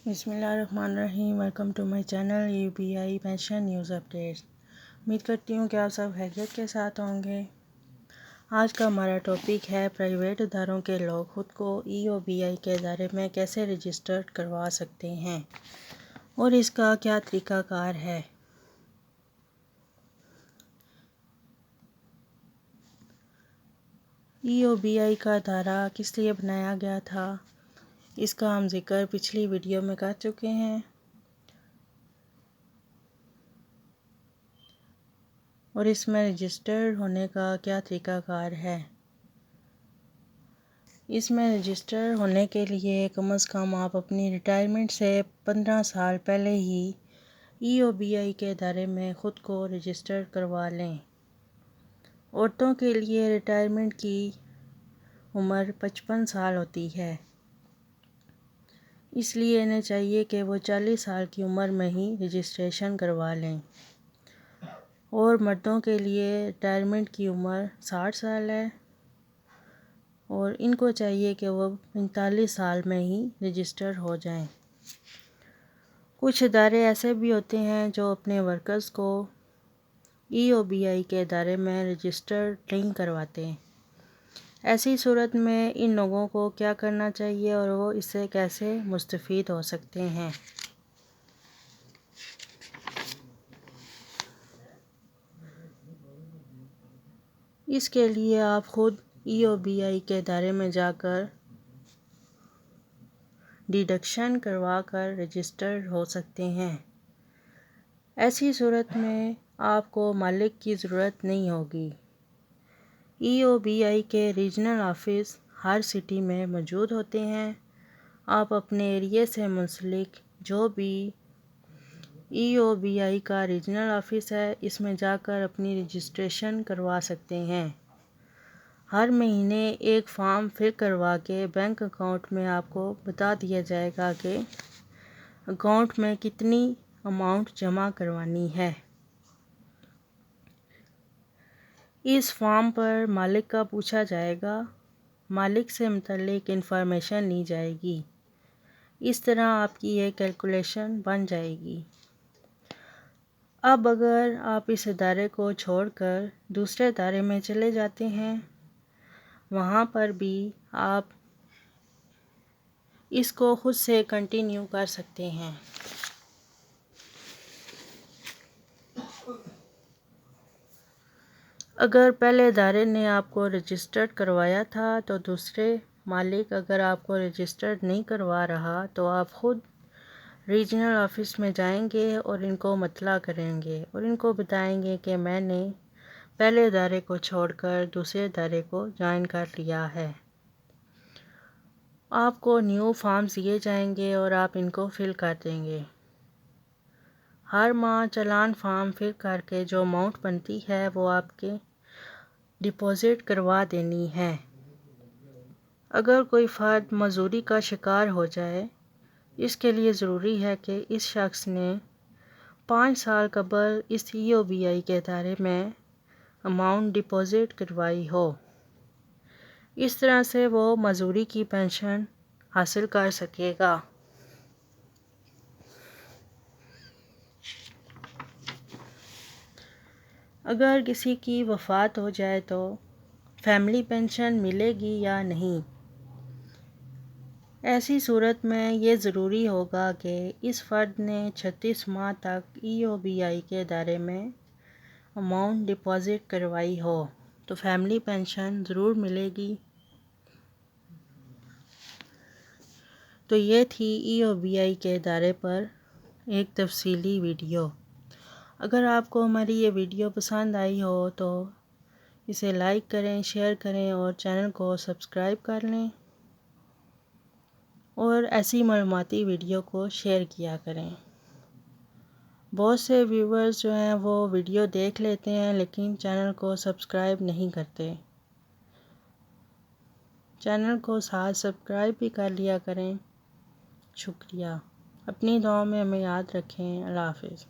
بسم اللہ الرحمن الرحیم۔ Welcome to my channel UPI pension news updates. امید کرتی ہوں کہ آپ سب خیریت کے ساتھ ہوں گے۔ آج کا ہمارا ٹاپک ہے پرائیویٹ اداروں کے لوگ خود کو EOBI کے ادارے میں کیسے رجسٹرڈ کروا سکتے ہیں اور اس کا کیا طریقہ کار ہے۔ EOBI کا ادارہ کس لیے بنایا گیا تھا، اس کا ہم ذکر پچھلی ویڈیو میں کر چکے ہیں اور اس میں رجسٹرڈ ہونے کا کیا طریقہ کار ہے۔ اس میں رجسٹر ہونے کے لیے کم از کم آپ اپنی ریٹائرمنٹ سے 15 سال پہلے ہی EOBI کے ادارے میں خود کو رجسٹر کروا لیں۔ عورتوں کے لیے ریٹائرمنٹ کی عمر 55 سال ہوتی ہے، اس لیے انہیں چاہیے کہ وہ 40 سال کی عمر میں ہی رجسٹریشن کروا لیں، اور مردوں کے لیے ریٹائرمنٹ کی عمر 60 سال ہے اور ان کو چاہیے کہ وہ 45 سال میں ہی رجسٹر ہو جائیں۔ کچھ ادارے ایسے بھی ہوتے ہیں جو اپنے ورکرز کو EOBI کے ادارے میں رجسٹر نہیں کرواتے۔ ایسی صورت میں ان لوگوں کو کیا کرنا چاہیے اور وہ اس سے کیسے مستفید ہو سکتے ہیں۔ اس کے لیے آپ خود EOBI کے ادارے میں جا کر ڈیڈکشن کروا کر رجسٹر ہو سکتے ہیں۔ ایسی صورت میں آپ کو مالک کی ضرورت نہیں ہوگی۔ EOBI کے ریجنل آفس ہر سٹی میں موجود ہوتے ہیں۔ آپ اپنے ایریے سے منسلک جو بھی EOBI کا ریجنل آفس ہے، اس میں جا کر اپنی رجسٹریشن کروا سکتے ہیں۔ ہر مہینے ایک فارم فل کروا کے بینک اکاؤنٹ میں آپ کو بتا دیا جائے گا کہ اکاؤنٹ میں کتنی اماؤنٹ جمع کروانی ہے۔ اس فارم پر مالک کا پوچھا جائے گا، مالک سے متعلق انفارمیشن لی جائے گی۔ اس طرح آپ کی یہ کیلکولیشن بن جائے گی۔ اب اگر آپ اس ادارے کو چھوڑ کر دوسرے ادارے میں چلے جاتے ہیں، وہاں پر بھی آپ اس کو خود سے کنٹینیو کر سکتے ہیں۔ اگر پہلے ادارے نے آپ کو رجسٹرڈ کروایا تھا تو دوسرے مالک اگر آپ کو رجسٹرڈ نہیں کروا رہا تو آپ خود ریجنل آفس میں جائیں گے اور ان کو مطلع کریں گے اور ان کو بتائیں گے کہ میں نے پہلے ادارے کو چھوڑ کر دوسرے ادارے کو جوائن کر لیا ہے۔ آپ کو نیو فارمز دیے جائیں گے اور آپ ان کو فل کر دیں گے۔ ہر ماہ چالان فارم فل کر کے جو اماؤنٹ بنتی ہے وہ آپ کے ڈپازٹ کروا دینی ہے۔ اگر کوئی فرد معذوری کا شکار ہو جائے، اس کے لیے ضروری ہے کہ اس شخص نے 5 سال قبل اس EOBI کے ادارے میں اماؤنٹ ڈپازٹ کروائی ہو۔ اس طرح سے وہ معذوری کی پینشن حاصل کر سکے گا۔ اگر کسی کی وفات ہو جائے تو فیملی پینشن ملے گی یا نہیں؟ ایسی صورت میں یہ ضروری ہوگا کہ اس فرد نے 36 ماہ تک EOBI کے ادارے میں اماؤنٹ ڈپازٹ کروائی ہو تو فیملی پینشن ضرور ملے گی۔ تو یہ تھی EOBI کے ادارے پر ایک تفصیلی ویڈیو۔ اگر آپ کو ہماری یہ ویڈیو پسند آئی ہو تو اسے لائک کریں، شیئر کریں اور چینل کو سبسکرائب کر لیں اور ایسی معلوماتی ویڈیو کو شیئر کیا کریں۔ بہت سے ویورز جو ہیں وہ ویڈیو دیکھ لیتے ہیں لیکن چینل کو سبسکرائب نہیں کرتے۔ چینل کو ساتھ سبسکرائب بھی کر لیا کریں۔ شکریہ۔ اپنی دعاؤں میں ہمیں یاد رکھیں۔ اللہ حافظ۔